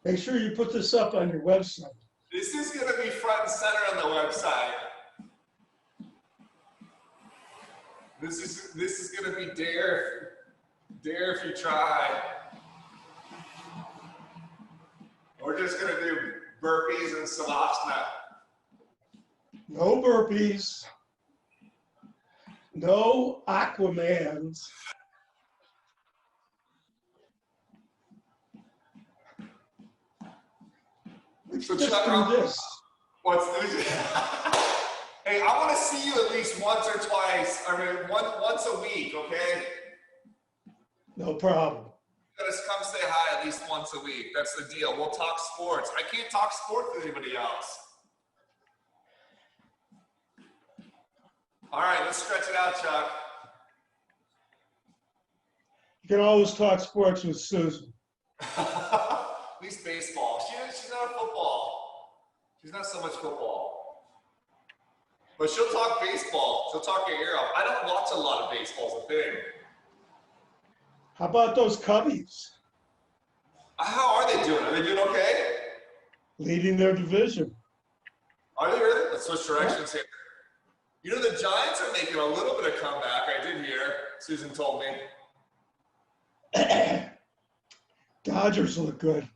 Make sure you put this up on your website. This is going to be front and center on the website. This is going to be dare if you try. We're just going to do burpees and savasana. No burpees. No Aquamans. So Just Chuck, do this. what's this? Hey, I want to see you at least once or twice. I mean, once a week, okay? No problem. You gotta come say hi at least once a week. That's the deal. We'll talk sports. I can't talk sports with anybody else. All right, let's stretch it out, Chuck. You can always talk sports with Susan. At least baseball. She's not football. She's not so much football. But she'll talk baseball. She'll talk your ear off. I don't watch a lot of baseball, is the thing. How about those Cubbies How are they doing? Are they doing okay? leading their division? Are they really? Let's switch directions here. You know, the Giants are making a little bit of comeback. I did hear. Susan told me. Dodgers look good.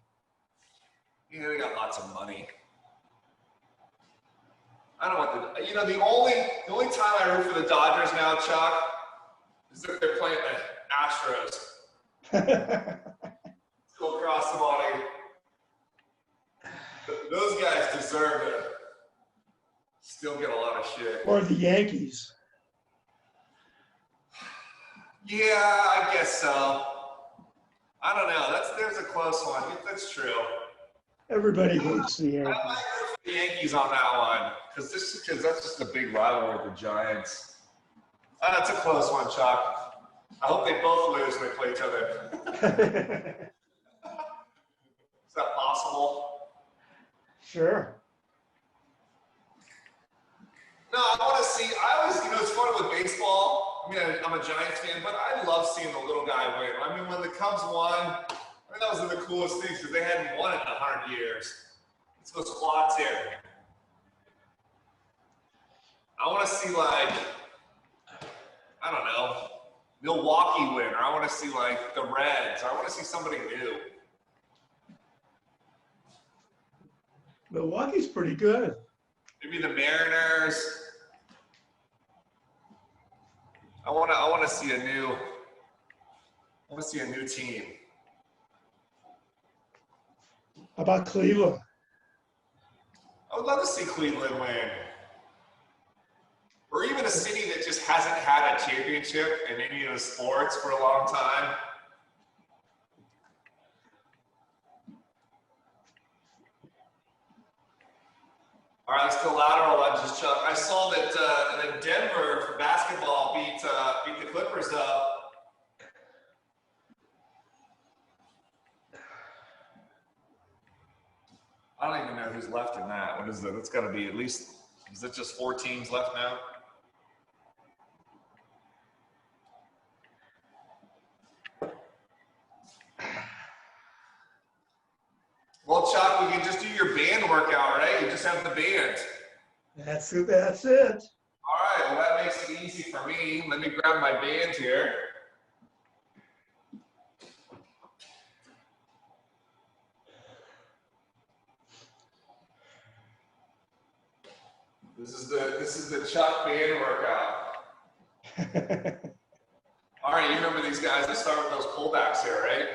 Yeah, they got lots of money. I don't want the. You know, the only time I root for the Dodgers now, Chuck, is if they're playing the Astros. Go across the body. Those guys deserve it. Still get a lot of shit. Or the Yankees. Yeah, I guess so. I don't know. There's a close one. That's true. Everybody hates the I Yankees. might root for the Yankees on that one because that's just a big rivalry with the Giants. That's a close one, Chuck. I hope they both lose when they play each other. Is that possible? Sure. No, I want to see. I always, it's fun with baseball. I mean, I'm a Giants fan, but I love seeing the little guy win. I mean, when the Cubs won, that was one of the coolest things because they hadn't won in 100 years. Let's go squats here. I want to see, like, I don't know, Milwaukee win, or I want to see, like, the Reds, or I want to see somebody new. Milwaukee's pretty good. Maybe the Mariners. I want to see a new team. How about Cleveland? I would love to see Cleveland win. Or even a city that just hasn't had a championship in any of the sports for a long time. All right, let's go lateral lunges, Chuck. I saw that Denver for basketball beat the Clippers up. I don't even know who's left in that. What is it? It's got to be at least. Is it just 4 teams left now? Well, Chuck, we can just do your band workout, right? You just have the band. That's it. All right, well, that makes it easy for me. Let me grab my band here. This is the Chuck band workout. All right, you remember these guys? Let's start with those pullbacks here, right?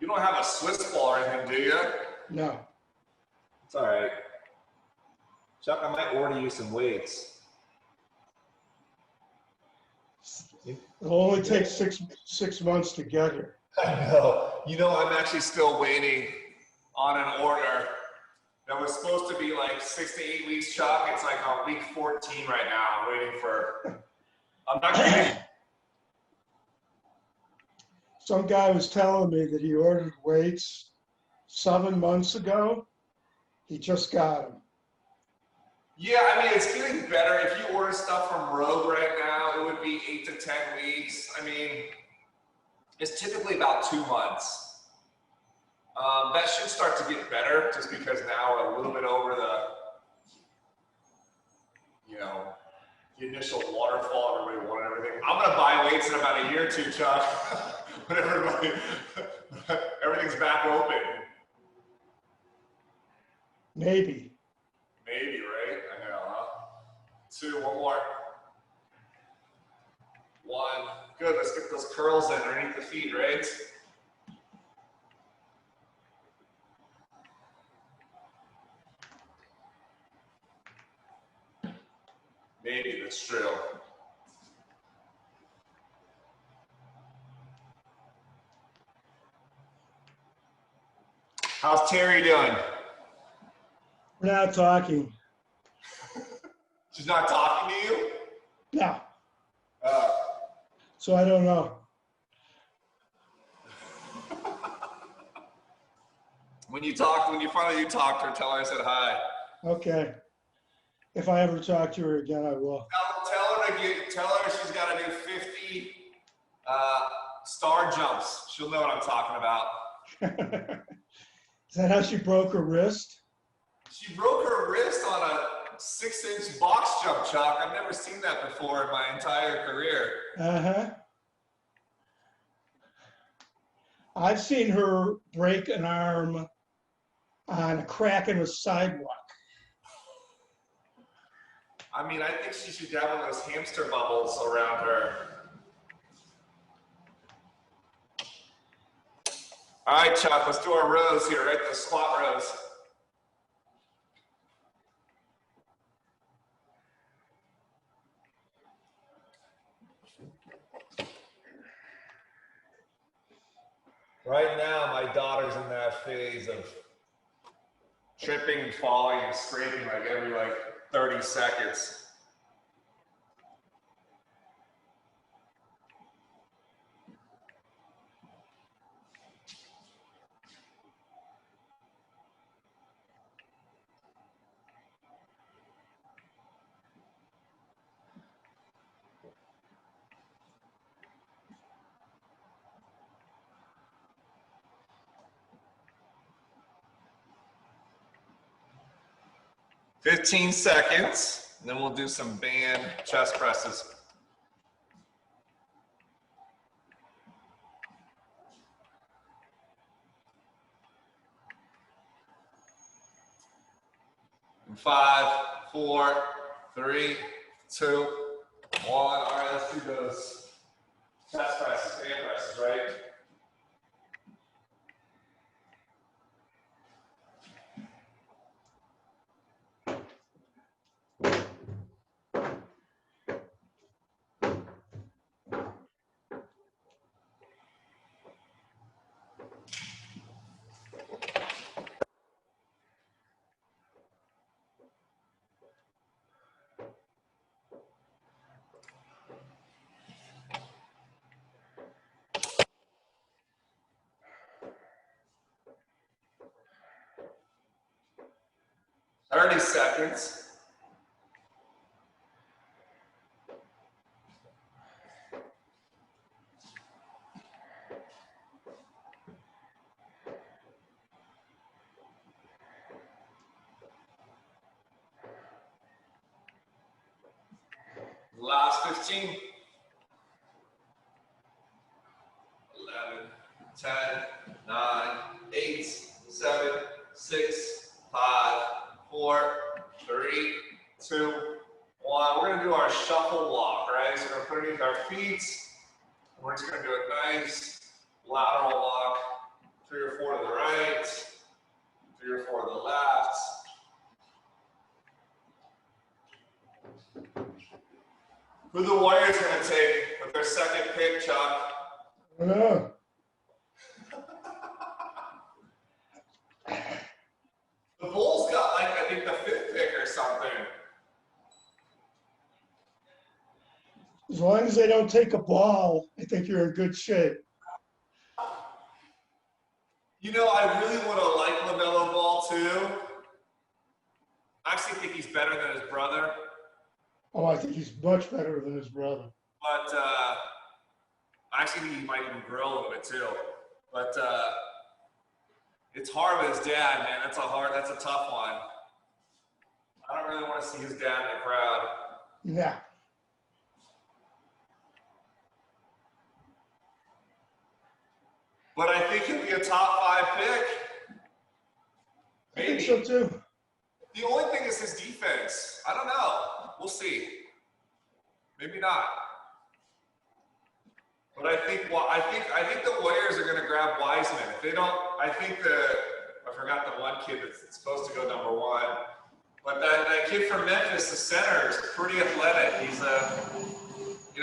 You don't have a Swiss ball or anything, do you? No. It's all right. Chuck, I might order you some weights. It'll only take six months to get here. I know. I'm actually still waiting on an order that was supposed to be like 6 to 8 weeks, Chuck. It's like on week 14 right now. I'm waiting for. I'm not kidding. Some guy was telling me that he ordered weights 7 months ago. He just got them. Yeah, I mean, it's getting better. If you order stuff from Rogue right now, it would be 8 to 10 weeks. I mean, is typically about 2 months. That should start to get better just because now we're a little bit over the initial waterfall, everybody wanted everything. I'm gonna buy weights in about a year or two, Chuck. When everything's back open. Maybe. Maybe, right? I know, huh? 2, one more. 1, good, let's get those curls in underneath the feet, right? Maybe, that's true. How's Terry doing? We're not talking. She's not talking to you? No. So I don't know. When you finally talk to her, tell her I said hi. Okay. If I ever talk to her again, I will. Tell her she's got to do 50 star jumps. She'll know what I'm talking about. Is that how she broke her wrist? She broke her wrist on a 6-inch box jump, Chuck. I've never seen that before in my entire career. Uh-huh. I've seen her break an arm on a crack in a sidewalk. I mean, I think she should have one of those hamster bubbles around her. All right, Chuck, let's do our rows here, right? The squat rows. Right now, my daughter's in that phase of tripping and falling and scraping like every 30 seconds. "15 seconds, and then we'll do some band chest presses. In 5, 4, 3, 2, 1. All right, let's do those chest presses, band presses, right? "30 seconds. Last 15. 11, 10, 9, 8, 7, 6, 5, 4, 3, 2, 1. We're going to do our shuffle walk, right? So we're going to put underneath our feet. We're just going to do a nice lateral walk. 3 or 4 to the right, 3 or 4 to the left. Who the Warriors going to take with their second pick, Chuck? I don't know. The Bulls got I think the 5th pick or something. As long as they don't take a ball, I think you're in good shape. I really want to like LaMelo Ball too. I actually think he's better than his brother. Oh, I think he's much better than his brother. But I actually think he might even grow a little bit too. But it's hard with his dad, man. That's a tough one. I don't really want to see his dad in the crowd. Yeah. But I think he'll be a top 5 pick. Maybe. I think so too. The only thing is his defense. I don't know. We'll see. Maybe not. But I think the Warriors are going to grab Wiseman. If they don't, I forgot the one kid that's supposed to go number 1. But that kid from Memphis, the center, is pretty athletic. He's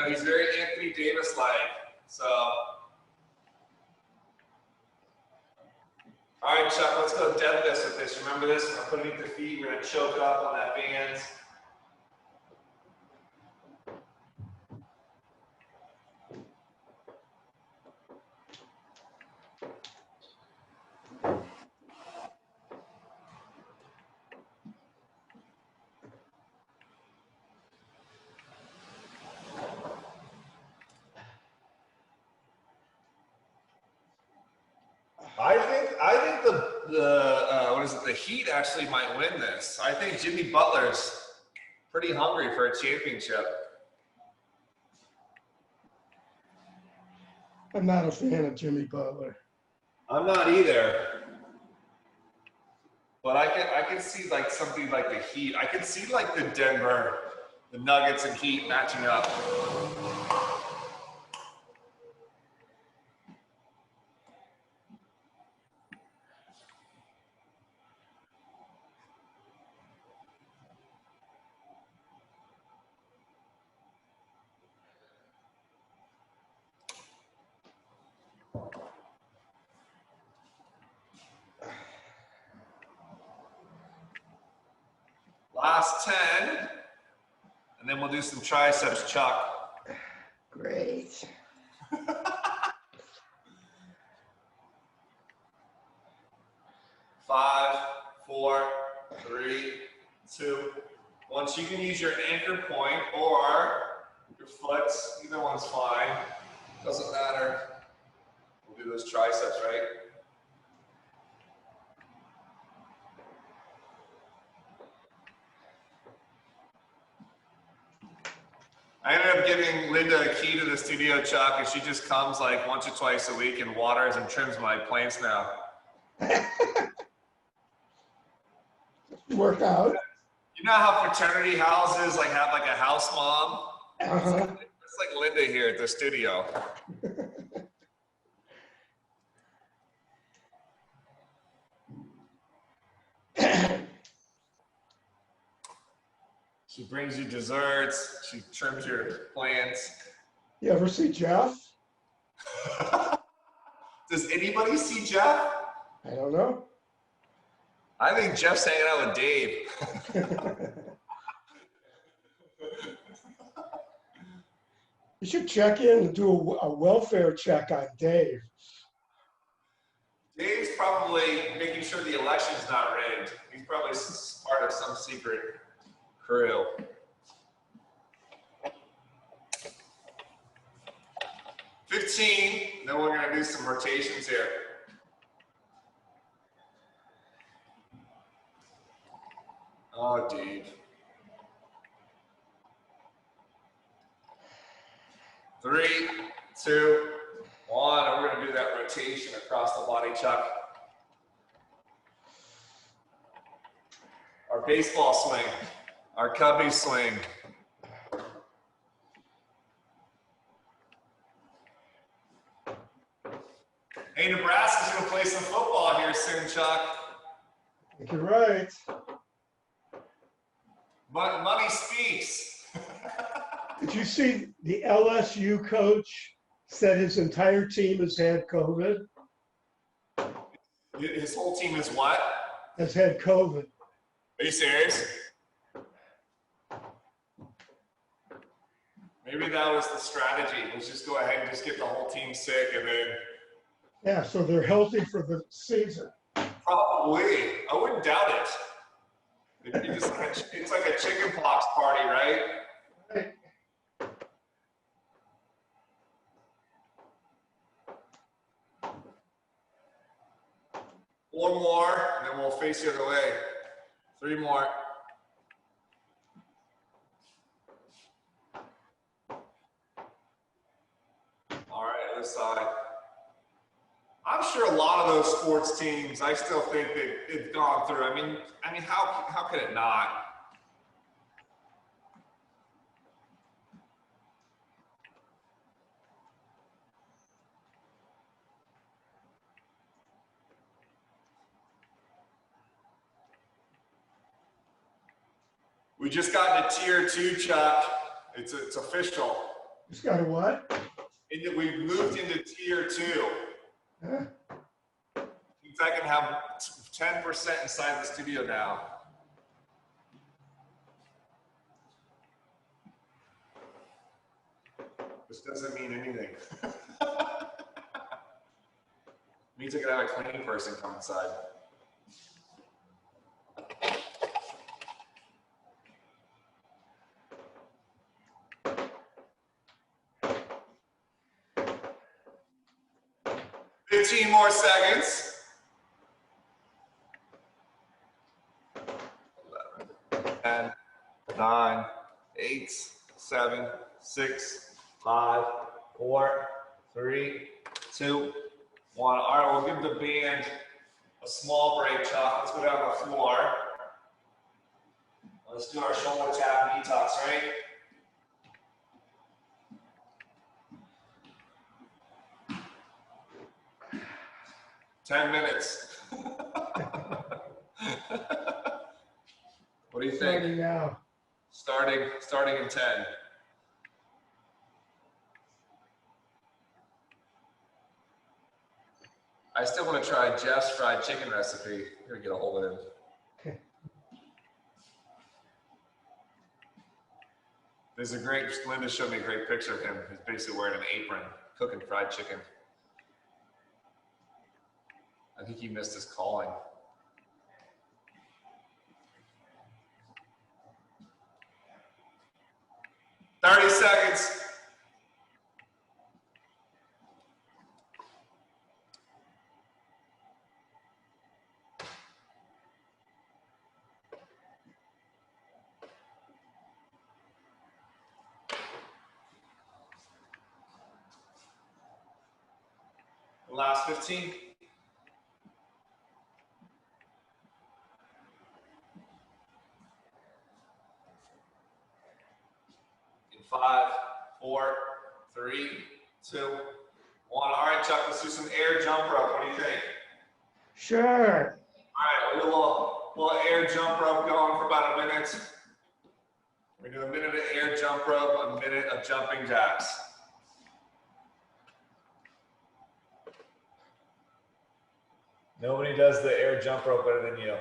he's very Anthony Davis-like. So, all right, Chuck, let's go deadlifts with this. Remember this? We're putting it to feet. We're going to choke up on that band. I think the Heat actually might win this. I think Jimmy Butler's pretty hungry for a championship. I'm not a fan of Jimmy Butler. I'm not either. But I can see like something like the Heat. I can see like the Nuggets and Heat matching up. Last 10, and then we'll do some triceps, Chuck. Great. 5, 4, 3, 2. Once you can use your anchor point or your foot, either one's fine. Doesn't matter. We'll do those triceps, right? I ended up giving Linda a key to the studio, Chuck, and she just comes like once or twice a week and waters and trims my plants now. Work out. You know how fraternity houses like have like a house mom? Uh-huh. It's like Linda here at the studio. She brings you desserts. She trims your plants. You ever see Jeff? Does anybody see Jeff? I don't know. I think Jeff's hanging out with Dave. You should check in and do a welfare check on Dave. Dave's probably making sure the election's not rigged. He's probably part of some secret crew. $15, then we're gonna do some rotations here. Oh, Dave. 3, 2, 1, and we're gonna do that rotation across the body, Chuck. Our baseball swing, our Cubby swing. Hey, Nebraska's gonna play some football here soon, Chuck. I think you're right. Money speaks. Did you see the LSU coach said his entire team has had COVID? His whole team is what? Has had COVID. Are you serious? Maybe that was the strategy. Let's just go ahead and just get the whole team sick and then. Yeah, so they're healthy for the season. Probably. I wouldn't doubt it. It's like a chicken pox party, right? Right. 4 more, and then we'll face the other way. 3 more. All right, other side. I'm sure a lot of those sports teams, I still think they've gone through. I mean, how could it not? We just got into tier 2, Chuck. It's official. Just got a what? We moved into tier 2. Huh? Means I can have 10% inside the studio now. This doesn't mean anything. Means I can have a cleaning person come inside. Fifteen more seconds. 11, 10, 9, 8, 7, 6, 5, 4, 3, 2, 1. All right, we'll give the band a small break, Chuck. Let's go down to the floor. Let's do our shoulder tap, knee tucks, right? Ten minutes. What do you think? Starting now. Starting in 10. I still want to try Jeff's fried chicken recipe. I'm gonna get a hold of him. There's a great, Linda showed me a great picture of him. He's basically wearing an apron, cooking fried chicken. I think he missed his calling. "30 seconds. Last 15. In 5, 4, 3, 2, 1. All right, Chuck, let's do some air jump rope. What do you think? Sure. All right, we'll do a little air jump rope going for about a minute. We do a minute of air jump rope, a minute of jumping jacks. Nobody does the air jump rope better than you.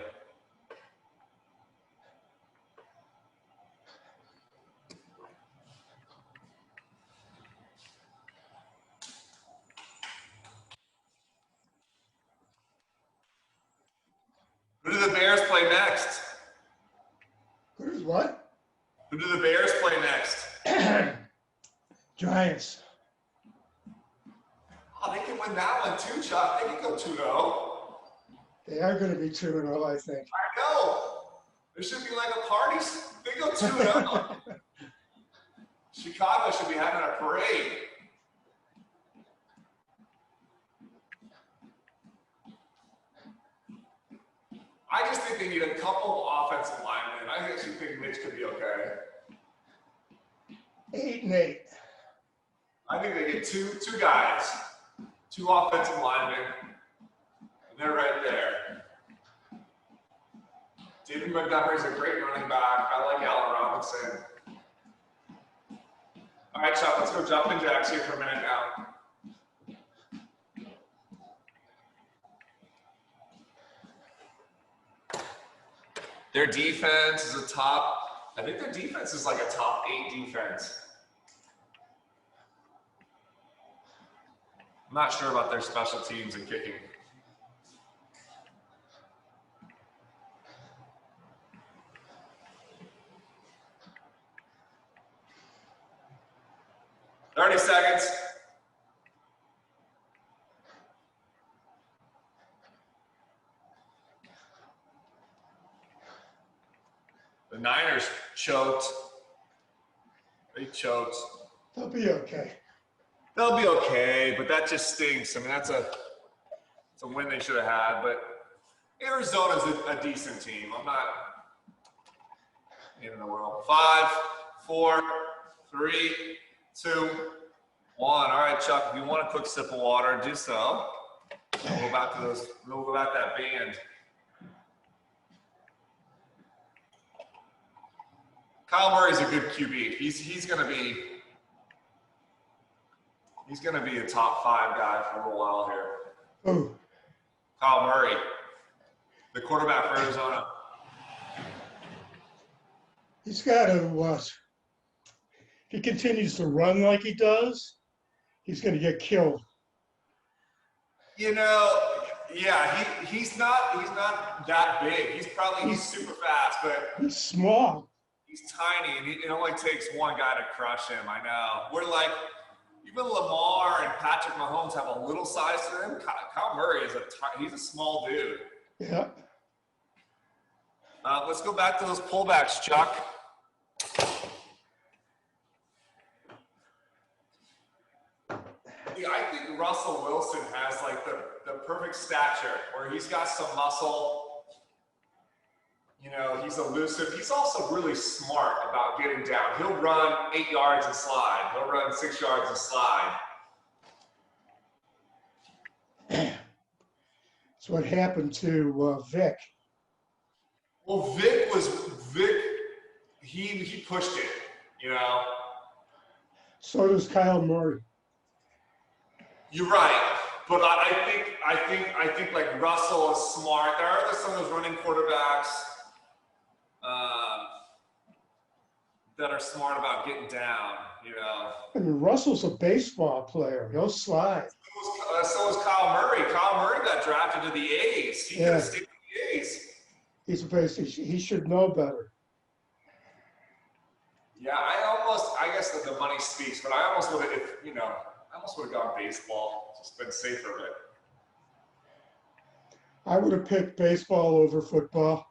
Who do the Bears play next? Who's what? Who do the Bears play next? Giants. Oh, they can win that one too, Chuck. They can go 2-0. They are going to be 2-0, I think. I know. There should be like a party. They go 2-0. Chicago should be having a parade. I just think they need a couple of offensive linemen. I actually think Mitch could be okay. 8-8. I think they get two guys, 2 offensive linemen, and they're right there. David Montgomery's a great running back. I like Allen Robinson. All right, Chuck, let's go jumping jacks here for a minute now. Their defense is I think their defense is like a top 8 defense. I'm not sure about their special teams and kicking. "30 seconds. The Niners choked. They choked. They'll be okay. They'll be okay, but that just stinks. I mean, it's a win they should have had, but Arizona's a decent team. I'm not in the world. 5, 4, 3, 2, 1. All right, Chuck, if you want a quick sip of water, do so. We'll go back to those. We'll go back to that band. Kyle Murray's a good QB. He's gonna be a top 5 guy for a little while here. Oh, Kyle Murray, the quarterback for Arizona. he's got to, if he continues to run like he does, he's going to get killed. You know, yeah, he's not that big. He's super fast, but He's small. he's tiny, and it only takes one guy to crush him. I know. We're like, even Lamar and Patrick Mahomes have a little size to them. Kyle Murray he's a small dude. Yeah. Let's go back to those pullbacks, Chuck. Yeah, I think Russell Wilson has like the perfect stature where he's got some muscle. You know, he's elusive. He's also really smart about getting down. He'll run 8 yards and slide. He'll run 6 yards and slide. That's what happened to Vic. Well, Vic. He pushed it. You know. So does Kyle Murray. You're right, but I think like Russell is smart. There are some of those running quarterbacks that are smart about getting down. You know. I mean, Russell's a baseball player. He'll slide. So was Kyle Murray. Kyle Murray got drafted to the A's. He could have stayed with the A's. He should know better. Yeah, I guess that the money speaks, but I almost would have gone baseball. Just been safer, but. I would have picked baseball over football.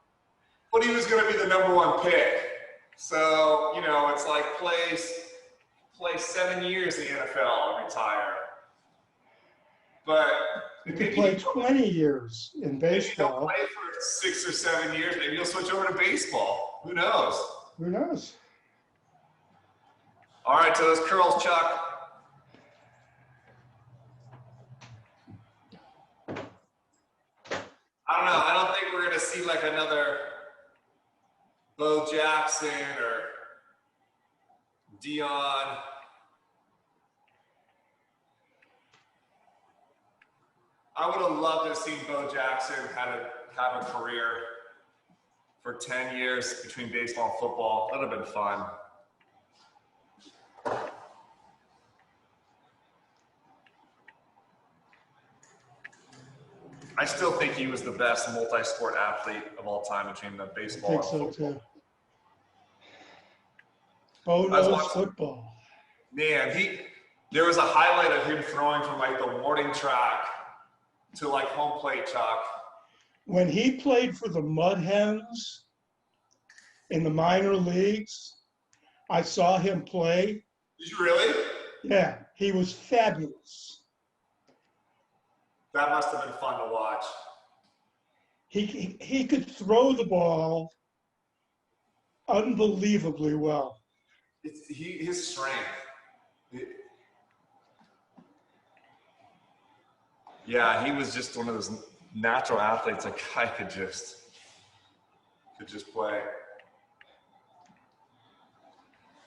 But he was going to be the #1 pick. So, you know, it's like play 7 years in the NFL and retire. But You could play 20 years in baseball. Maybe he'll play for 6 or 7 years. Maybe he'll switch over to baseball. Who knows? Who knows? All right, so those curls, Chuck. I don't know. I don't think we're going to see like another Bo Jackson or Dion. I would have loved to have seen Bo Jackson have a career for 10 years between baseball and football. That would have been fun. I still think he was the best multi-sport athlete of all time between the I baseball think and so football. too. Bo knows football. Man, there was a highlight of him throwing from like the warning track to like home plate, Chuck. When he played for the Mud Hens in the minor leagues, I saw him play. Did you really? Yeah, he was fabulous. That must have been fun to watch. He could throw the ball unbelievably well. His strength. Yeah, he was just one of those natural athletes. Like guy could just play.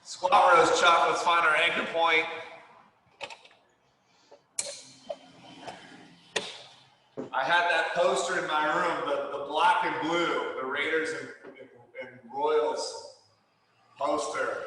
Squat rows, Chuck. Let's find our anchor point. I had that poster in my room, the black and blue, the Raiders and Royals poster.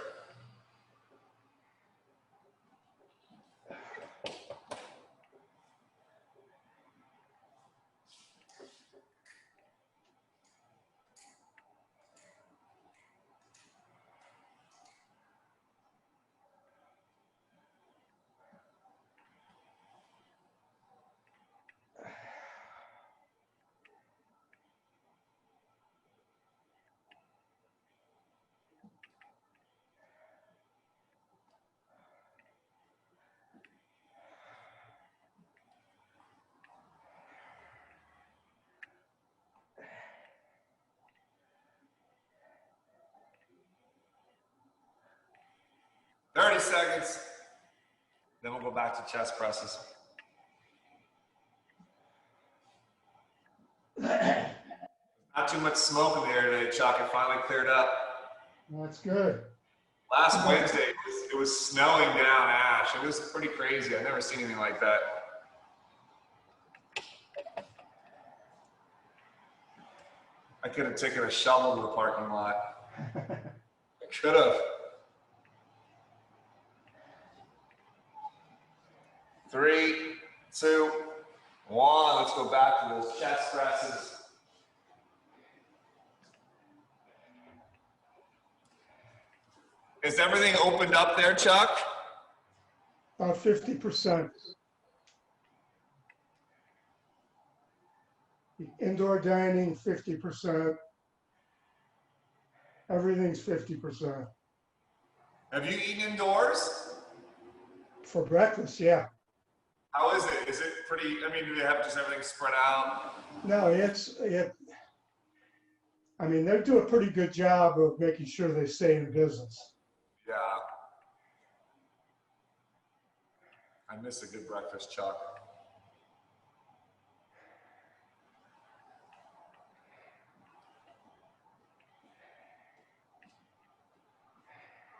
30 seconds. Then we'll go back to chest presses. Not too much smoke in the air today, Chuck. It finally cleared up. That's good. Last Wednesday, it was snowing down ash. It was pretty crazy. I've never seen anything like that. I could have taken a shovel to the parking lot. I could have. 3, 2, 1. Let's go back to those chest presses. Is everything opened up there, Chuck? About 50%. Indoor dining, 50%. Everything's 50%. Have you eaten indoors? For breakfast, yeah. How is it? Is it pretty, I mean, do they have just everything spread out? No, I mean, they do a pretty good job of making sure they stay in business. Yeah. I miss a good breakfast, Chuck.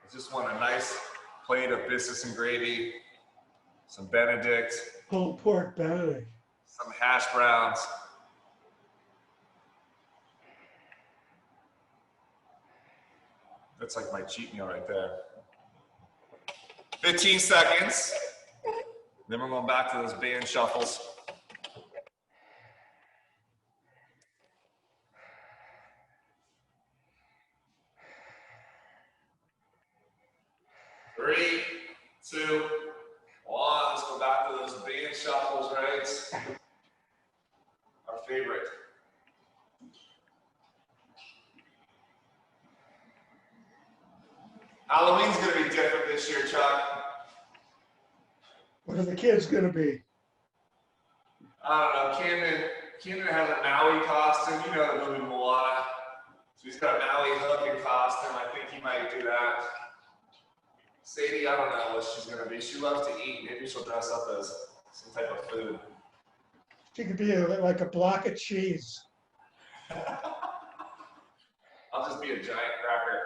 I just want a nice plate of biscuits and gravy, some Benedict, Pulled pork Benedict. some hash browns. That's like my cheat meal right there. 15 seconds. Then we're going back to those band shuffles. Three, 2, 1. Let's go back to those band shuffles, right? Our favorite. Halloween's going to be different this year, Chuck. What are the kids going to be? I don't know. Camden has a Maui costume. You know the movie Moana. So he's got a Maui hook and costume. I think he might do that. Sadie, I don't know what she's going to be. She loves to eat. Maybe she'll dress up as some type of food. She could be like a block of cheese. I'll just be a giant cracker.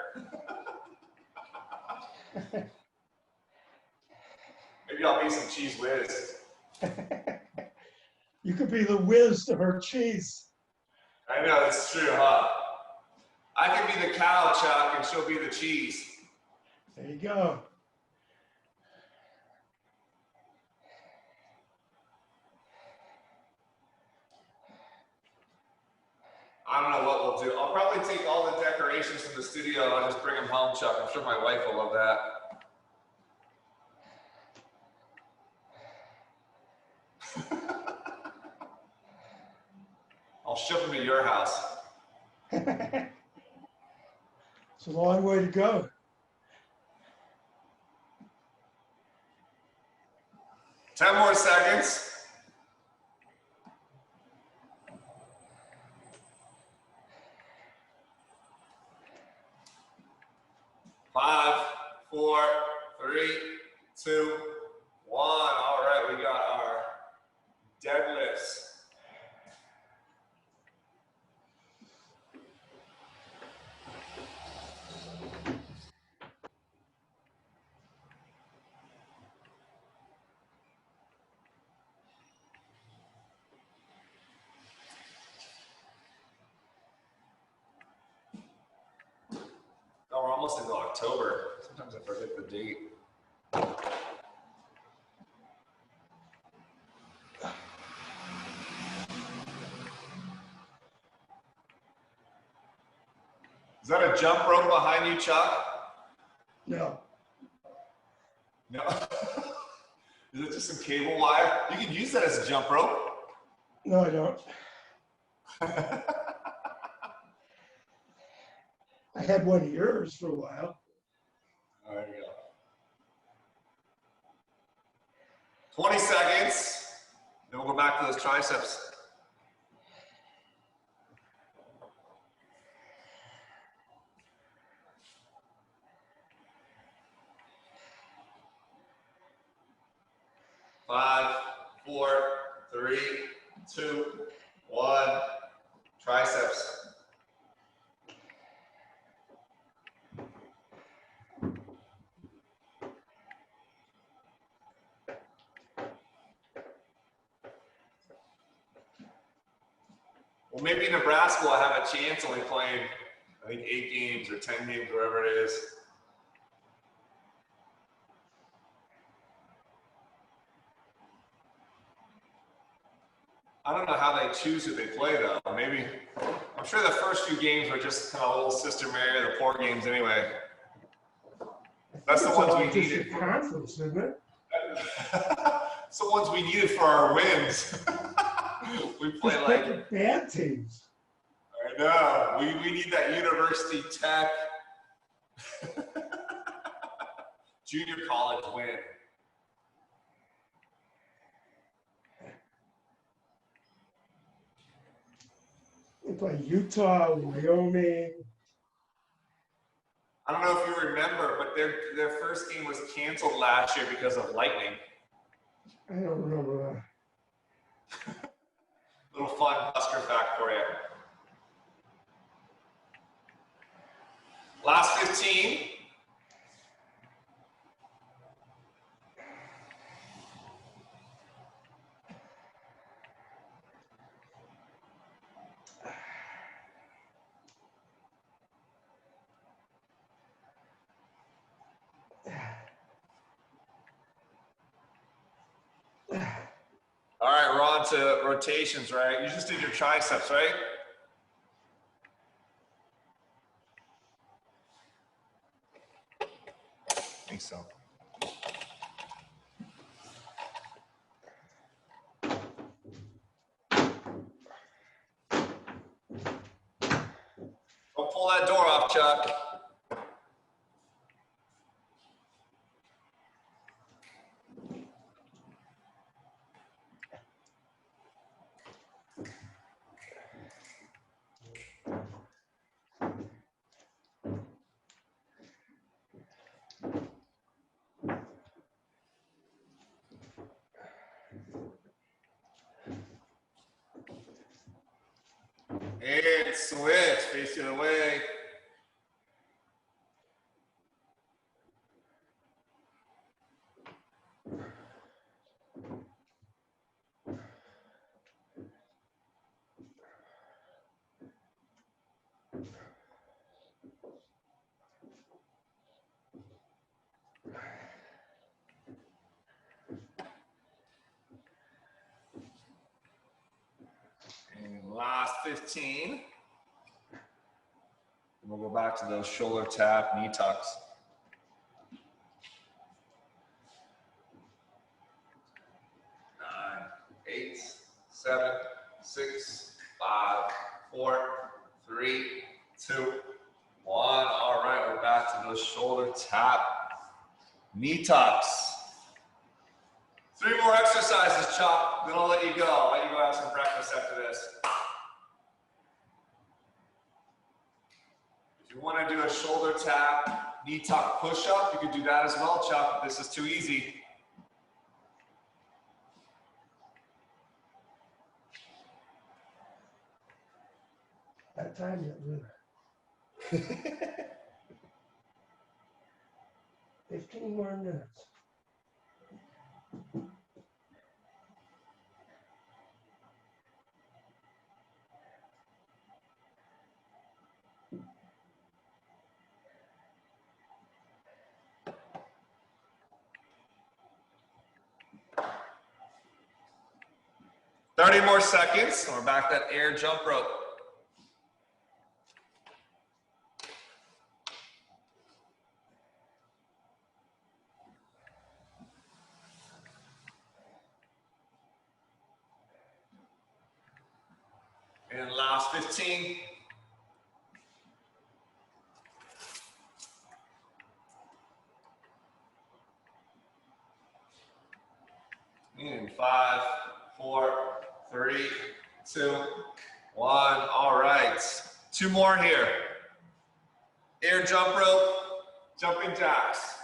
Maybe I'll be some cheese whiz. You could be the whiz to her cheese. I know, it's true, huh? I can be the cow, Chuck, and she'll be the cheese. There you go. I don't know what we'll do. I'll probably take all the decorations from the studio and I'll just bring them home, Chuck. I'm sure my wife will love that. I'll ship them to your house. It's a long way to go. Ten more seconds. Five, 4, 3, 2, 1. All right, we got our deadlifts. Oh, we're almost into October. Sometimes I forget the date. Is that a jump rope behind you, Chuck? No. No. Is it just some cable wire? You can use that as a jump rope. No, I don't. I had one of yours for a while. There you go. 20 seconds. Then we'll go back to those triceps. 5, 4, 3, 2, 1. Triceps. Well, maybe Nebraska will have a chance only playing, I think, 8 games or 10 games, whatever it is. I don't know how they choose who they play, though. Maybe, I'm sure the first few games are just kind of little Sister Mary, the poor games anyway. That's the ones we needed. Conference, isn't it? It's the ones we needed for our wins. We play Just like, pick the bad teams. I know, we need that University Tech junior college win. We play Utah, Wyoming. I don't know if you remember, but their first game was canceled last year because of lightning. I don't remember that. Little fun Husker fact for you. Last 15. All right, we're on to rotations, right? You just did your triceps, right? I think so. Don't pull that door off, Chuck. And switch, face the other way. And last 15. And we'll go back to those shoulder tap, knee tucks. 9, 8, 7, 6, 5, 4, 3, 2, 1. All right, we're back to those shoulder tap, knee tucks. 3 more exercises, Chuck. Then I'll let you go. I'll let you go have some breakfast after this. If you want to do a shoulder tap, knee tuck push-up, you can do that as well, Chuck. This is too easy. That time yet, 15 more minutes. Thirty more seconds. We're back to that air jump rope. And last 15. And 5, 4, 3, 2, 1. All right. 2 more here. Air jump rope, jumping jacks.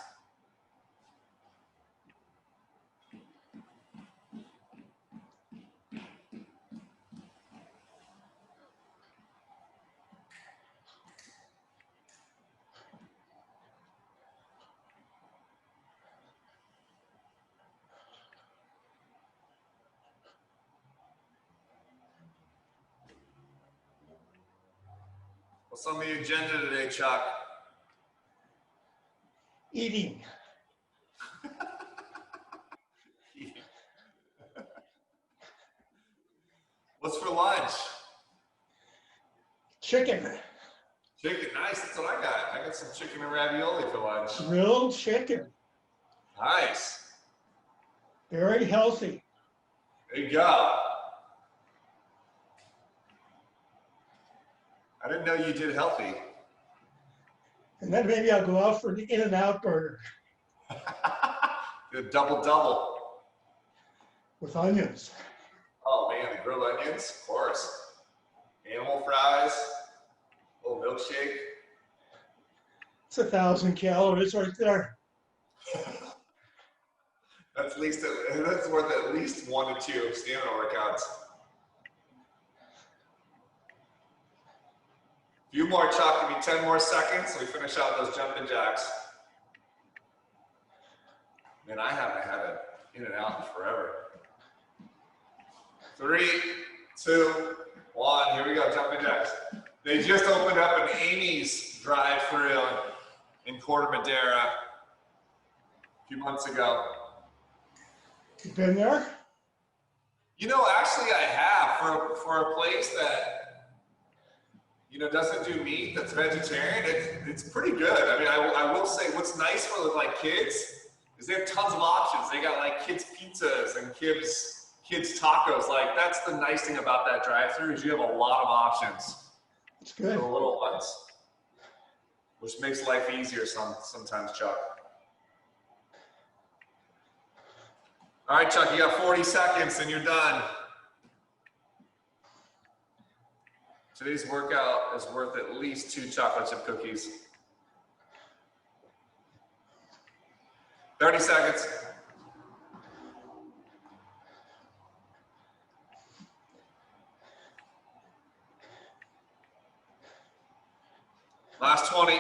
What's on the agenda today, Chuck? Eating. What's for lunch? Chicken. Chicken, nice. That's what I got. I got some chicken and ravioli for lunch. Grilled chicken. Nice. Very healthy. There you go. I didn't know you did healthy. And then maybe I'll go out for an In-N-Out burger The double. with onions. Oh man, the grilled onions, of course. Animal fries, little milkshake. It's 1,000 calories right there. That's worth at least 1 to 2 stamina workouts. A few more, Chuck. Give me 10 more seconds so we finish out those jumping jacks. Man, I haven't had an In-N-Out in forever. 3, 2, 1. Here we go, jumping jacks. They just opened up an Amy's drive-thru in Corte Madera a few months ago. You been there? You know, actually, I have for a place that doesn't do meat, that's vegetarian. It's pretty good. I mean, I will say, what's nice for like kids is they have tons of options. They got like kids pizzas and kids tacos. Like that's the nice thing about that drive-thru is you have a lot of options. It's good. For the little ones, which makes life easier sometimes, Chuck. All right, Chuck, you got 40 seconds and you're done. Today's workout is worth at least 2 chocolate chip cookies. 30 seconds. Last 20.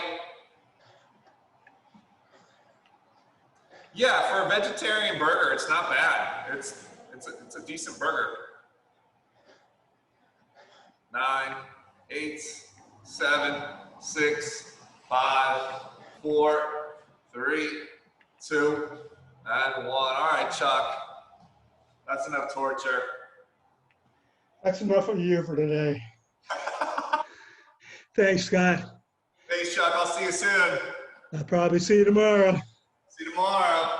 Yeah, for a vegetarian burger, it's not bad. It's a decent burger. 9, 8, 7, 6, 5, 4, 3, 2, and 1. All right, Chuck. That's enough torture. That's enough of you for today. Thanks, Scott. Thanks, Chuck. I'll see you soon. I'll probably see you tomorrow. See you tomorrow.